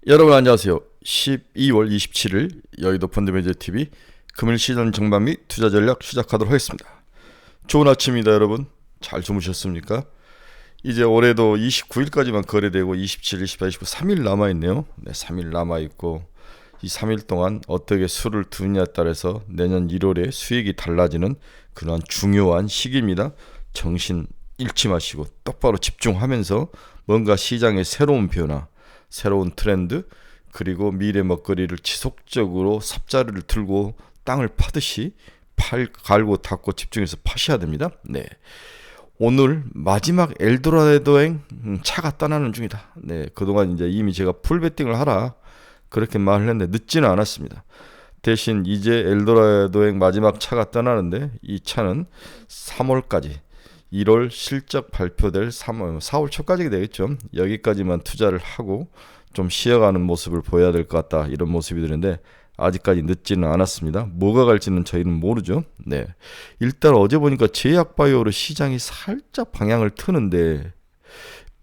여러분 안녕하세요. 12월 27일 여의도 펀드매니저TV 금일 시장 전망 및 투자 전략 시작하도록 하겠습니다. 좋은 아침입니다. 여러분 잘 주무셨습니까? 이제 올해도 29일까지만 거래되고 27, 28, 29, 3일 남아있네요. 네, 3일 남아있고 이 3일 동안 어떻게 수를 두느냐에 따라서 내년 1월에 수익이 달라지는 그러한 중요한 시기입니다. 정신 잃지 마시고 똑바로 집중하면서 뭔가 시장의 새로운 변화, 새로운 트렌드, 그리고 미래 먹거리를 지속적으로 삽자루를 들고 땅을 파듯이 갈고 닦고 집중해서 파셔야 됩니다. 네. 오늘 마지막 엘도라도행 차가 떠나는 중이다. 네. 그동안 이제 이미 제가 풀베팅을 하라 그렇게 말을 했는데 늦지는 않았습니다. 대신 이제 엘도라도행 마지막 차가 떠나는데 이 차는 3월까지 1월 실적 발표될 4월 초까지 되겠죠. 여기까지만 투자를 하고 좀 쉬어가는 모습을 보여야 될 것 같다. 이런 모습이 드는데 아직까지 늦지는 않았습니다. 뭐가 갈지는 저희는 모르죠. 네. 일단 어제 보니까 제약바이오로 시장이 살짝 방향을 트는데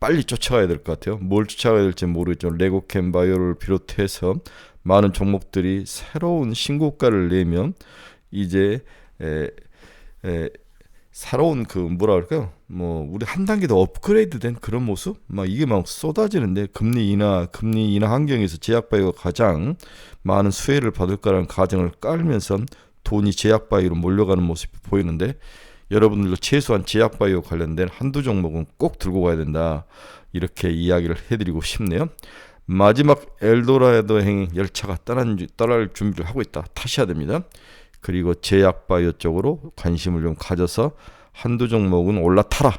빨리 쫓아가야 될 것 같아요. 뭘 쫓아가야 될지 모르겠죠. 레고캠 바이오를 비롯해서 많은 종목들이 새로운 신고가를 내면 이제 새로운 그 뭐라 그럴까요? 뭐 우리 한 단계 더 업그레이드된 그런 모습? 막 이게 막 쏟아지는데 금리 인하 환경에서 제약바이오가 가장 많은 수혜를 받을 거라는 가정을 깔면서 돈이 제약바이오로 몰려가는 모습이 보이는데 여러분들도 최소한 제약바이오 관련된 한두 종목은 꼭 들고 가야 된다. 이렇게 이야기를 해드리고 싶네요. 마지막 엘도라도 행 열차가 떠날 준비를 하고 있다. 타셔야 됩니다. 그리고 제약바이오 쪽으로 관심을 좀 가져서 한두 종목은 올라타라.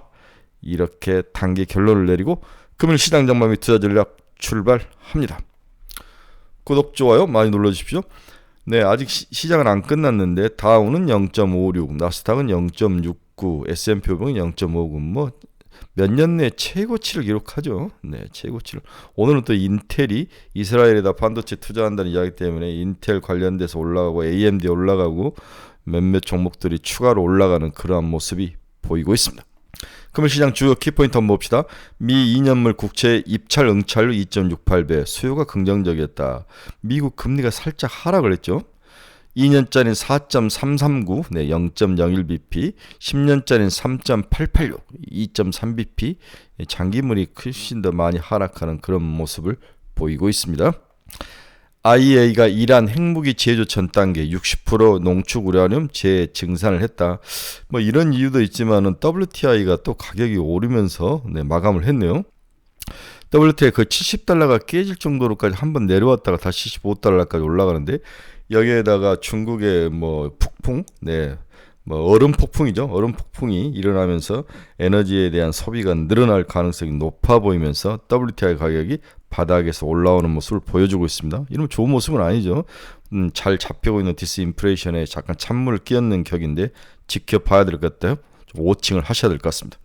이렇게 단기 결론을 내리고 금일 시장 전망 및 투자 전략 출발합니다. 구독, 좋아요 많이 눌러주십시오. 네, 아직 시장은 안 끝났는데 다우는 0.56, 나스닥은 0.69, S&P 500은 0.59. 뭐 몇 년 내 최고치를 기록하죠. 네, 최고치를. 오늘은 또 인텔이 이스라엘에다 반도체 투자한다는 이야기 때문에 인텔 관련돼서 올라가고 AMD 올라가고 몇몇 종목들이 추가로 올라가는 그러한 모습이 보이고 있습니다. 금일 시장 주요 키포인트 한번 봅시다. 미 2년물 국채 입찰 응찰률 2.68배, 수요가 긍정적이었다. 미국 금리가 살짝 하락을 했죠. 2년짜리는 4.339, 네, 0.01bp, 10년짜리는 3.886, 2.3bp, 장기물이 훨씬 더 많이 하락하는 그런 모습을 보이고 있습니다. IEA가 이란 핵무기 제조 전 단계 60% 농축 우라늄 재증산을 했다. 뭐 이런 이유도 있지만은 WTI가 또 가격이 오르면서 네, 마감을 했네요. WTI 그 $70가 깨질 정도로까지 한번 내려왔다가 다시 $75까지 올라가는데 여기에다가 중국의 뭐 폭풍, 네, 뭐 얼음 폭풍이죠. 얼음 폭풍이 일어나면서 에너지에 대한 소비가 늘어날 가능성이 높아 보이면서 WTI 가격이 바닥에서 올라오는 모습을 보여주고 있습니다. 이러면 좋은 모습은 아니죠. 잘 잡히고 있는 디스인플레이션에 잠깐 찬물을 끼얹는 격인데 지켜봐야 될 것 같아요. 좀 워칭을 하셔야 될 것 같습니다.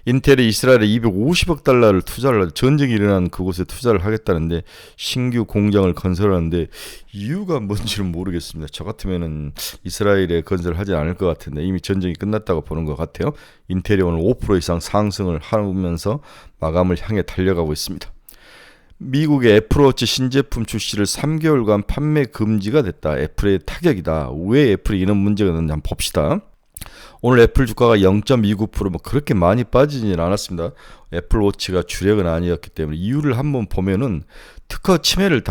인텔이 이스라엘에 $250억 투자를 전쟁이 일어난 그곳에 투자를 하겠다는데 신규 공장을 건설하는데 이유가 뭔지는 모르겠습니다. 저 같으면은 이스라엘에 건설하지 않을 것 같은데 이미 전쟁이 끝났다고 보는 것 같아요. 인텔이 오늘 5% 이상 상승을 하면서 마감을 향해 달려가고 있습니다. 미국의 애플워치 신제품 출시를 3개월간 판매 금지가 됐다. 애플의 타격이다. 왜 애플이 이런 문제가 있는지 한번 봅시다. 오늘 애플 주가가 0.29% 뭐 그렇게 많이 빠지진 않았습니다. 애플워치가 주력은 아니었기 때문에 이유를 한번 보면은 특허 침해를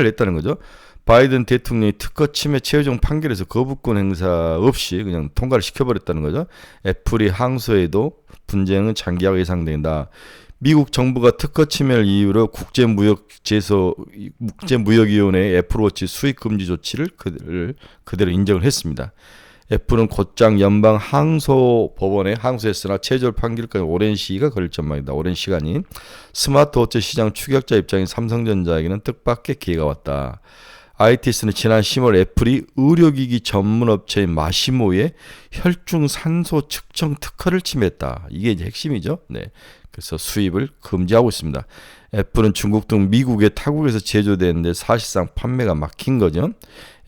했다는 거죠. 바이든 대통령이 특허 침해 최종 판결에서 거부권 행사 없이 그냥 통과를 시켜버렸다는 거죠. 애플이 항소해도 분쟁은 장기화가 예상된다. 미국 정부가 특허 침해를 이유로 국제무역위원회의 애플워치 수입 금지 조치를 그대로 인정을 했습니다. 애플은 곧장 연방 항소법원에 항소했으나 최종 판결까지 오랜 시기가 걸릴 전망이다. 오랜 시간이. 스마트워치 시장 추격자 입장인 삼성전자에게는 뜻밖의 기회가 왔다. ITS는 지난 10월 애플이 의료기기 전문업체인 마시모의 혈중 산소 측정 특허를 침해했다. 이게 이제 핵심이죠. 네. 그래서 수입을 금지하고 있습니다. 애플은 중국 등 미국의 타국에서 제조되는데 사실상 판매가 막힌 거죠.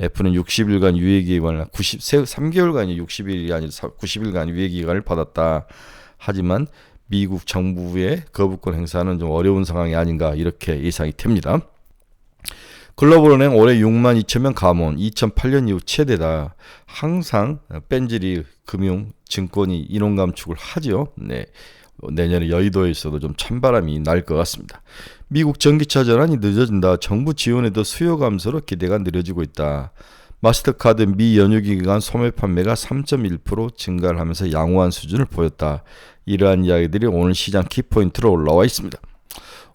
애플은 60일간 유예기간을 3개월간이 60일이 아니라 90일간 유예기간을 받았다. 하지만 미국 정부의 거부권 행사는 좀 어려운 상황이 아닌가 이렇게 예상이 됩니다. 글로벌은행 올해 6만 2천 명 감원, 2008년 이후 최대다. 항상 뺀질이 금융, 증권이 인원 감축을 하죠. 네. 내년에 여의도에서도 좀 찬바람이 날 것 같습니다. 미국 전기차 전환이 늦어진다. 정부 지원에도 수요 감소로 기대가 느려지고 있다. 마스터카드 미 연휴기 기간 소매 판매가 3.1% 증가를 하면서 양호한 수준을 보였다. 이러한 이야기들이 오늘 시장 키포인트로 올라와 있습니다.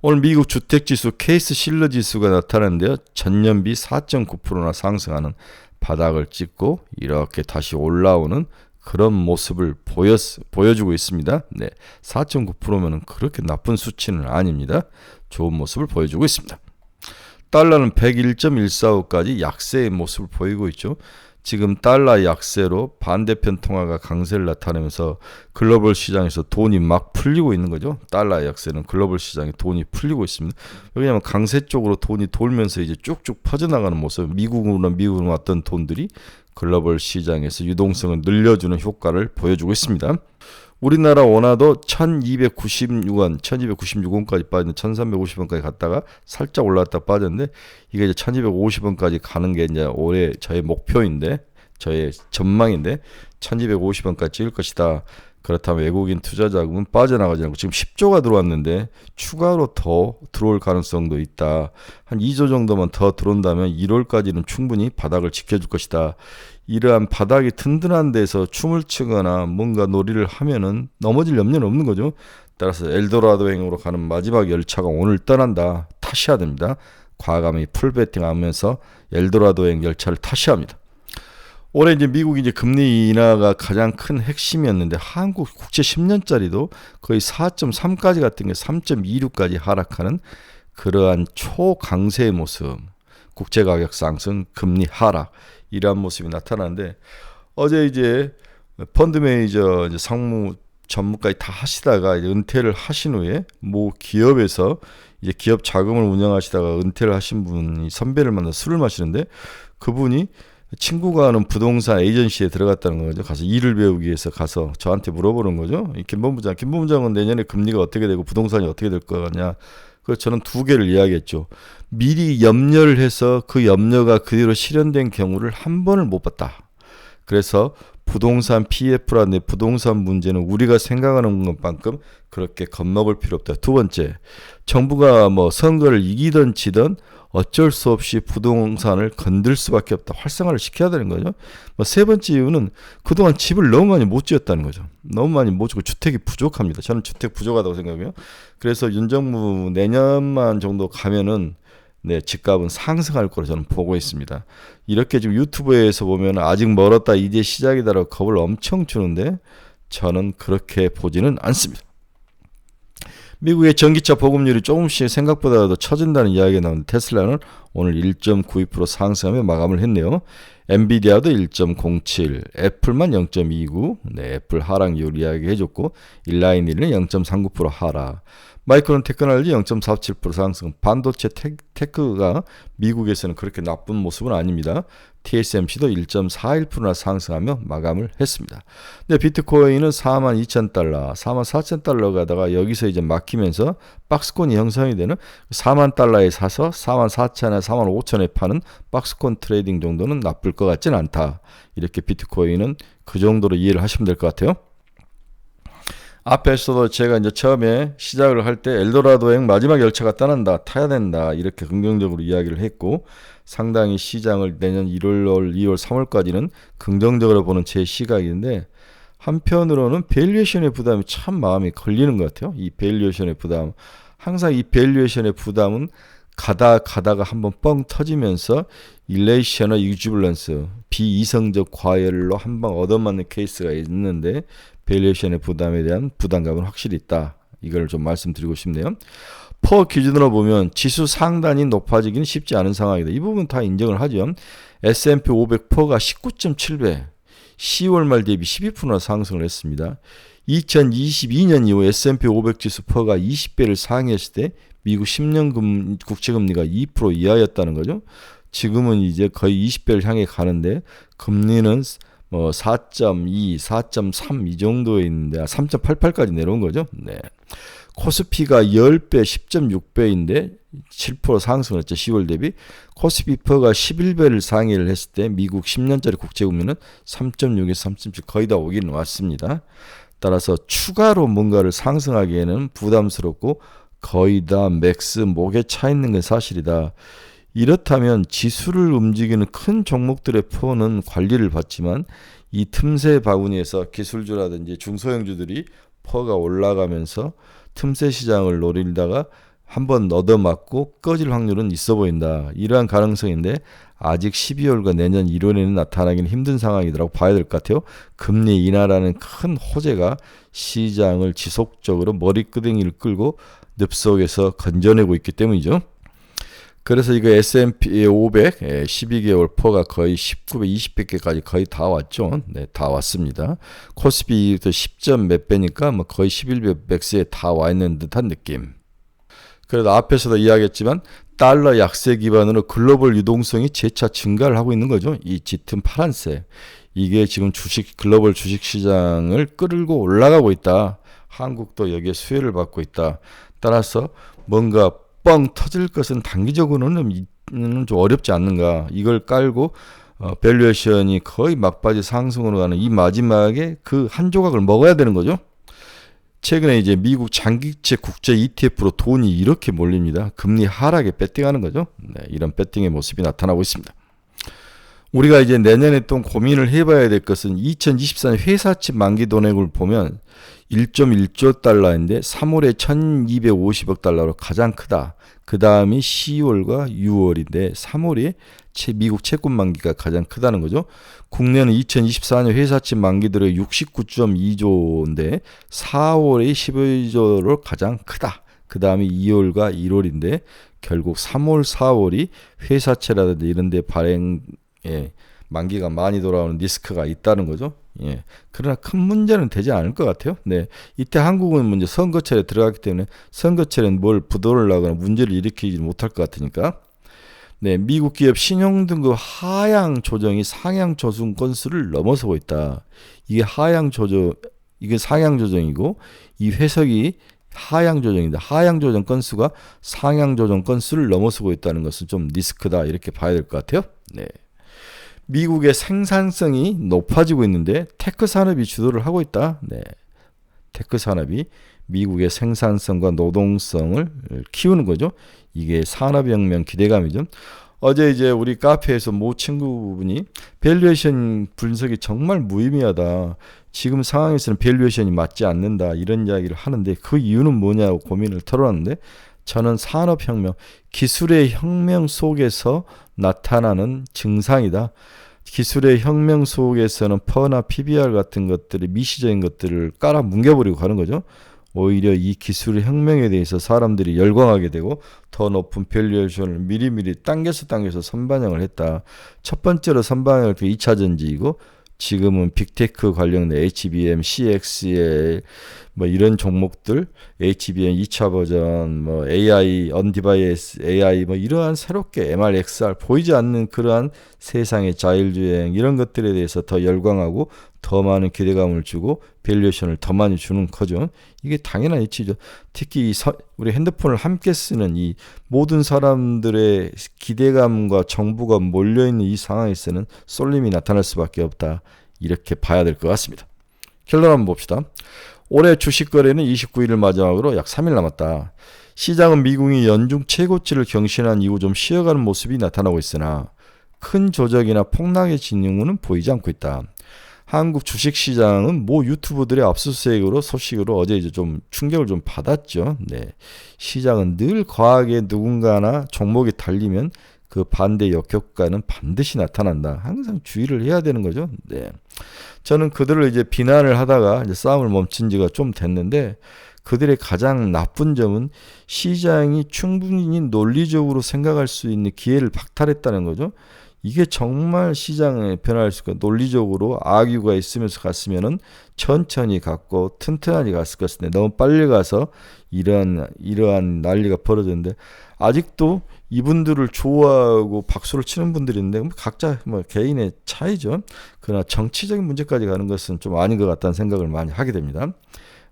오늘 미국 주택지수 케이스 실러 지수가 나타났는데요. 전년비 4.9%나 상승하는 바닥을 찍고 이렇게 다시 올라오는 그런 모습을 보여주고 있습니다. 네, 4.9%면은 그렇게 나쁜 수치는 아닙니다. 좋은 모습을 보여주고 있습니다. 달러는 101.145까지 약세의 모습을 보이고 있죠. 지금 달러 약세로 반대편 통화가 강세를 나타내면서 글로벌 시장에서 돈이 막 풀리고 있는 거죠. 달러 약세는 글로벌 시장에 돈이 풀리고 있습니다. 왜냐하면 강세 쪽으로 돈이 돌면서 이제 쭉쭉 퍼져나가는 모습, 미국으로 왔던 돈들이 글로벌 시장에서 유동성을 늘려주는 효과를 보여주고 있습니다. 우리나라 원화도 1296원, 1296원까지 빠졌는데 1350원까지 갔다가 살짝 올라갔다 빠졌는데 이게 이제 1250원까지 가는 게 이제 올해 저의 목표인데, 저의 전망인데 1250원까지 찍을 것이다. 그렇다면 외국인 투자 자금은 빠져나가지 않고 지금 10조가 들어왔는데 추가로 더 들어올 가능성도 있다. 한 2조 정도만 더 들어온다면 1월까지는 충분히 바닥을 지켜줄 것이다. 이러한 바닥이 튼튼한 데서 춤을 추거나 뭔가 놀이를 하면은 넘어질 염려는 없는 거죠. 따라서 엘도라도행으로 가는 마지막 열차가 오늘 떠난다. 타셔야 됩니다. 과감히 풀베팅하면서 엘도라도행 열차를 타셔야 합니다. 올해 이제 미국이 이제 금리 인하가 가장 큰 핵심이었는데 한국 국채 10년짜리도 거의 4.3까지 갔던 게 3.26까지 하락하는 그러한 초강세의 모습, 국채 가격 상승, 금리 하락 이러한 모습이 나타나는데 어제 이제 펀드 매니저 이제 상무 전무까지 다 하시다가 이제 은퇴를 하신 후에 모 기업에서 이제 기업 자금을 운영하시다가 은퇴를 하신 분이 선배를 만나 술을 마시는데 그분이 친구가 하는 부동산 에이전시에 들어갔다는 거죠. 가서 일을 배우기 위해서 가서 저한테 물어보는 거죠. 김본부장은 내년에 금리가 어떻게 되고 부동산이 어떻게 될 거냐. 그래서 저는 두 개를 이야기했죠. 미리 염려를 해서 그 염려가 그대로 실현된 경우를 한 번을 못 봤다. 그래서 부동산 PF라는 부동산 문제는 우리가 생각하는 것만큼 그렇게 겁먹을 필요 없다. 두 번째, 정부가 뭐 선거를 이기든 지든 어쩔 수 없이 부동산을 건들 수밖에 없다. 활성화를 시켜야 되는 거죠. 세 번째 이유는 그동안 집을 너무 많이 못 지었다는 거죠. 너무 많이 못 짓고 주택이 부족합니다. 저는 주택 부족하다고 생각해요. 그래서 윤 정부 내년만 정도 가면은 네, 집값은 상승할 거로 저는 보고 있습니다. 이렇게 지금 유튜브에서 보면 아직 멀었다, 이제 시작이다라고 겁을 엄청 주는데 저는 그렇게 보지는 않습니다. 미국의 전기차 보급률이 조금씩 생각보다도 처진다는 이야기가 나오는데 테슬라는 오늘 1.92% 상승하며 마감을 했네요. 엔비디아도 1.07, 애플만 0.29, 네, 애플 하락 이유를 이야기해줬고 일라인일은 0.39% 하락. 마이크론 테크놀로지 0.47% 상승. 반도체 테크가 미국에서는 그렇게 나쁜 모습은 아닙니다. TSMC도 1.41%나 상승하며 마감을 했습니다. 근데 비트코인은 42,000달러, 44,000달러 가다가 여기서 이제 막히면서 박스콘이 형성이 되는 4만 달러에 사서 44,000에 45,000에 파는 박스콘 트레이딩 정도는 나쁠 것 같지는 않다. 이렇게 비트코인은 그 정도로 이해를 하시면 될 것 같아요. 앞에서도 제가 이제 처음에 시작을 할 때 엘도라도행 마지막 열차가 떠난다, 타야 된다 이렇게 긍정적으로 이야기를 했고 상당히 시장을 내년 1월, 2월, 3월까지는 긍정적으로 보는 제 시각인데 한편으로는 밸류에이션의 부담이 참 마음이 걸리는 것 같아요. 이 밸류에이션의 부담, 항상 이 밸류에이션의 부담은 가다가 한번 뻥 터지면서 일레이셔널 이규블런스, 비이성적 과열로 한방 얻어맞는 케이스가 있는데 밸류에이션의 부담에 대한 부담감은 확실히 있다. 이걸 좀 말씀드리고 싶네요. 퍼 기준으로 보면 지수 상단이 높아지기는 쉽지 않은 상황이다. 이 부분 다 인정을 하죠. S&P 500 퍼가 19.7배, 10월 말 대비 12%나 상승을 했습니다. 2022년 이후 S&P 500 지수 퍼가 20배를 상회했을 때 미국 10년 국채금리가 2% 이하였다는 거죠. 지금은 이제 거의 20배를 향해 가는데 금리는 뭐 4.2, 4.3 이 정도에 있는데 3.88까지 내려온 거죠. 네. 코스피가 10배, 10.6배인데 7% 상승을 했죠. 10월 대비. 코스피퍼가 11배를 상회를 했을 때 미국 10년짜리 국채금리는 3.6에서 3.7 거의 다 오기는 왔습니다. 따라서 추가로 뭔가를 상승하기에는 부담스럽고 거의 다 맥스 목에 차 있는 건 사실이다. 이렇다면 지수를 움직이는 큰 종목들의 퍼는 관리를 받지만 이 틈새 바구니에서 기술주라든지 중소형주들이 퍼가 올라가면서 틈새 시장을 노리다가 한번 얻어맞고 꺼질 확률은 있어 보인다. 이러한 가능성인데 아직 12월과 내년 1월에는 나타나기는 힘든 상황이라고 봐야 될 것 같아요. 금리 인하라는 큰 호재가 시장을 지속적으로 머리끄댕이를 끌고 늪속에서 건져내고 있기 때문이죠. 그래서 이거 S&P 500 12개월 퍼가 거의 19배, 20배까지 거의 다 왔죠. 네, 다 왔습니다. 코스피도 10점 몇 배니까 뭐 거의 11배 맥스에 다 와 있는 듯한 느낌. 그래도 앞에서도 이야기했지만 달러 약세 기반으로 글로벌 유동성이 재차 증가를 하고 있는 거죠. 이 짙은 파란색. 이게 지금 글로벌 주식 시장을 끌고 올라가고 있다. 한국도 여기에 수혜를 받고 있다. 따라서 뭔가 뻥 터질 것은 단기적으로는 좀 어렵지 않는가. 이걸 깔고 밸류에이션이 거의 막바지 상승으로 가는 이 마지막에 그 한 조각을 먹어야 되는 거죠. 최근에 이제 미국 장기채 국제 ETF로 돈이 이렇게 몰립니다. 금리 하락에 배팅하는 거죠. 네, 이런 배팅의 모습이 나타나고 있습니다. 우리가 이제 내년에 또 고민을 해봐야 될 것은 2024년 회사채 만기 도내액을 보면 1.1조 달러인데 3월에 1250억 달러로 가장 크다. 그 다음이 10월과 6월인데 3월에 미국 채권 만기가 가장 크다는 거죠. 국내는 2024년 회사채 만기들의 69.2조인데 4월에 12조로 가장 크다. 그 다음이 2월과 1월인데 결국 3월, 4월이 회사채라든지 이런 데 발행 만기가 많이 돌아오는 리스크가 있다는 거죠. 예. 그러나 큰 문제는 되지 않을 것 같아요. 네. 이때 한국은 먼저 선거철에 들어갔기 때문에 선거철엔 뭘 부도를 나거나 문제를 일으키지 못할 것 같으니까. 네. 미국 기업 신용등급 하향 조정이 상향 조정 건수를 넘어서고 있다. 이게 이게 상향 조정이고 이 회석이 하향 조정입니다. 하향 조정 건수가 상향 조정 건수를 넘어서고 있다는 것은 좀 리스크다. 이렇게 봐야 될 것 같아요. 네. 미국의 생산성이 높아지고 있는데 테크 산업이 주도를 하고 있다. 네. 테크 산업이 미국의 생산성과 노동성을 키우는 거죠. 이게 산업혁명 기대감이죠. 어제 이제 우리 카페에서 모 친구분이 밸류에이션 분석이 정말 무의미하다. 지금 상황에서는 밸류에이션이 맞지 않는다. 이런 이야기를 하는데 그 이유는 뭐냐고 고민을 털어놨는데 저는 산업혁명, 기술의 혁명 속에서 나타나는 증상이다. 기술의 혁명 속에서는 퍼나 PBR 같은 것들이 미시적인 것들을 깔아 뭉개버리고 가는 거죠. 오히려 이 기술의 혁명에 대해서 사람들이 열광하게 되고 더 높은 밸류에이션을 미리미리 당겨서 선반영을 했다. 첫 번째로 선반영을 2차 전지이고 지금은 빅테크 관련된 HBM, CXL 뭐 이런 종목들, HBM 2차 버전, 뭐 AI, 언디바이스 AI 뭐 이러한 새롭게 MRXR 보이지 않는 그러한 세상의 자율주행 이런 것들에 대해서 더 열광하고 더 많은 기대감을 주고 밸류에이션을 더 많이 주는 거죠. 이게 당연한 이치죠. 특히 우리 핸드폰을 함께 쓰는 이 모든 사람들의 기대감과 정보가 몰려있는 이 상황에서는 쏠림이 나타날 수밖에 없다. 이렇게 봐야 될 것 같습니다. 결론 한번 봅시다. 올해 주식 거래는 29일을 마지막으로 약 3일 남았다. 시장은 미국이 연중 최고치를 경신한 이후 좀 쉬어가는 모습이 나타나고 있으나 큰 조작이나 폭락의 징후는 보이지 않고 있다. 한국 주식시장은 모 유튜버들의 압수수색으로 소식으로 어제 이제 좀 충격을 좀 받았죠. 네. 시장은 늘 과하게 누군가나 종목이 달리면 그 반대 역효과는 반드시 나타난다. 항상 주의를 해야 되는 거죠. 네. 저는 그들을 이제 비난을 하다가 이제 싸움을 멈춘 지가 좀 됐는데 그들의 가장 나쁜 점은 시장이 충분히 논리적으로 생각할 수 있는 기회를 박탈했다는 거죠. 이게 정말 시장의 변화일 수가 논리적으로 악유가 있으면서 갔으면은 천천히 갔고 튼튼하게 갔을 것 같은데 너무 빨리 가서 이러한 난리가 벌어졌는데 아직도 이분들을 좋아하고 박수를 치는 분들인데 각자 뭐 개인의 차이죠. 그러나 정치적인 문제까지 가는 것은 좀 아닌 것 같다는 생각을 많이 하게 됩니다.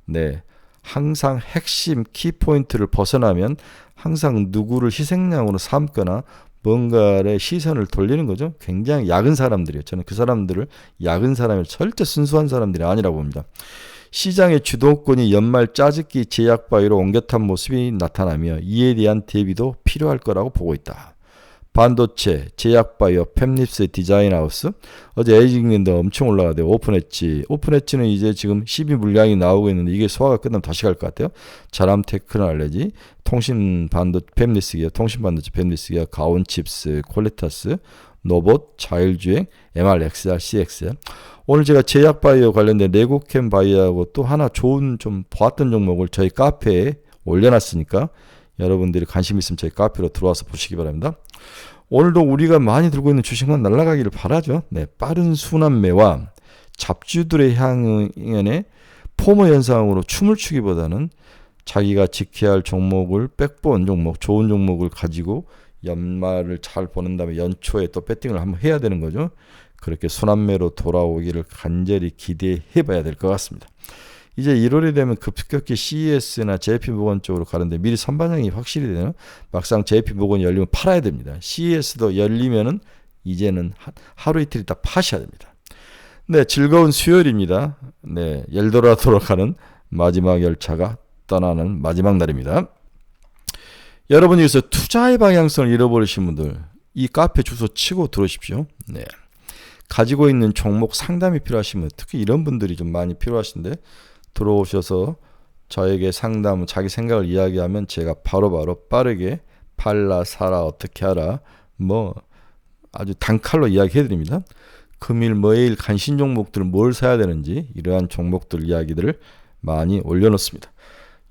네. 항상 핵심 키포인트를 벗어나면 항상 누구를 희생양으로 삼거나 뭔가의 시선을 돌리는 거죠. 굉장히 약은 사람들이에요. 저는 그 사람들을 약은 사람이 절대 순수한 사람들이 아니라고 봅니다. 시장의 주도권이 연말 짜집기 제약 바이오로 옮겨탄 모습이 나타나며 이에 대한 대비도 필요할 거라고 보고 있다. 반도체, 제약바이오, 팹립스, 디자인하우스 어제 에이징랜드 엄청 올라가대요. 오픈엣지는 이제 지금 12 물량이 나오고 있는데 이게 소화가 끝나면 다시 갈 것 같아요. 자람 테크놀로지, 팹립스 기업, 통신반도체 팹립스 기업, 가온칩스, 퀄리타스, 노봇, 자율주행, MRXR, CXR. 오늘 제가 제약바이오 관련된 레고캠 바이오하고 또 하나 좋은 좀 보았던 종목을 저희 카페에 올려놨으니까 여러분들이 관심 있으면 저희 카페로 들어와서 보시기 바랍니다. 오늘도 우리가 많이 들고 있는 주식만 날아가기를 바라죠. 네, 빠른 순환매와 잡주들의 향연에 포모 현상으로 춤을 추기보다는 자기가 지켜야 할 종목을 백본 종목, 좋은 종목을 가지고 연말을 잘 보낸 다음에 연초에 또 배팅을 한번 해야 되는 거죠. 그렇게 순환매로 돌아오기를 간절히 기대해 봐야 될 것 같습니다. 이제 1월이 되면 급격히 CES나 JP모건 쪽으로 가는데 미리 선반영이 확실히 되는 막상 JP모건이 열리면 팔아야 됩니다. CES도 열리면은 이제는 하루 이틀 있다 파셔야 됩니다. 네, 즐거운 수요일입니다. 네, 엘도라도로 가는 마지막 열차가 떠나는 마지막 날입니다. 여러분 여기서 투자의 방향성을 잃어버리신 분들 이 카페 주소 치고 들어오십시오. 네, 가지고 있는 종목 상담이 필요하신 분 특히 이런 분들이 좀 많이 필요하신데 들어오셔서 저에게 상담, 자기 생각을 이야기하면 제가 바로바로 빠르게 팔라, 사라, 어떻게 하라 뭐 아주 단칼로 이야기해드립니다. 금일, 뭐일 간신 종목들을 뭘 사야 되는지 이러한 종목들 이야기들을 많이 올려놓습니다.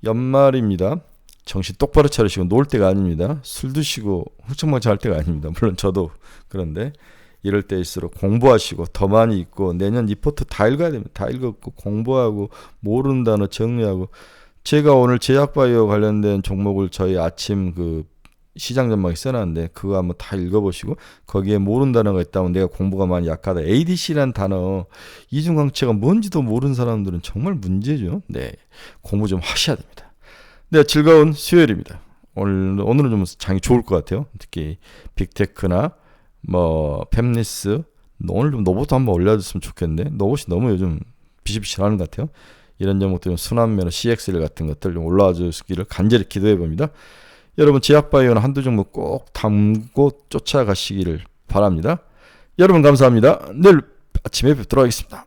연말입니다. 정신 똑바로 차리시고 놀 때가 아닙니다. 술 드시고 흥청망청 할 때가 아닙니다. 물론 저도 그런데 이럴 때일수록 공부하시고 더 많이 읽고 내년 리포트 다 읽어야 됩니다. 다 읽었고 공부하고 모르는 단어 정리하고 제가 오늘 제약바이오 관련된 종목을 저희 아침 그 시장 전망에 써놨는데 그거 한번 다 읽어보시고 거기에 모르는 단어가 있다면 내가 공부가 많이 약하다. ADC라는 단어 이중항체가 뭔지도 모르는 사람들은 정말 문제죠. 네, 공부 좀 하셔야 됩니다. 네, 즐거운 수요일입니다. 오늘은 좀 장이 좋을 것 같아요. 특히 빅테크나 뭐 팹리스 오늘 좀 노봇 한번 올려줬으면 좋겠는데 노봇이 너무 요즘 비실비실하는 것 같아요. 이런 종목들 순환매나 CXL 같은 것들 좀 올라와 주시기를 간절히 기도해 봅니다. 여러분 제약바이오는 한두 종목 꼭 담고 쫓아가시기를 바랍니다. 여러분 감사합니다. 내일 아침에 뵙도록 하겠습니다.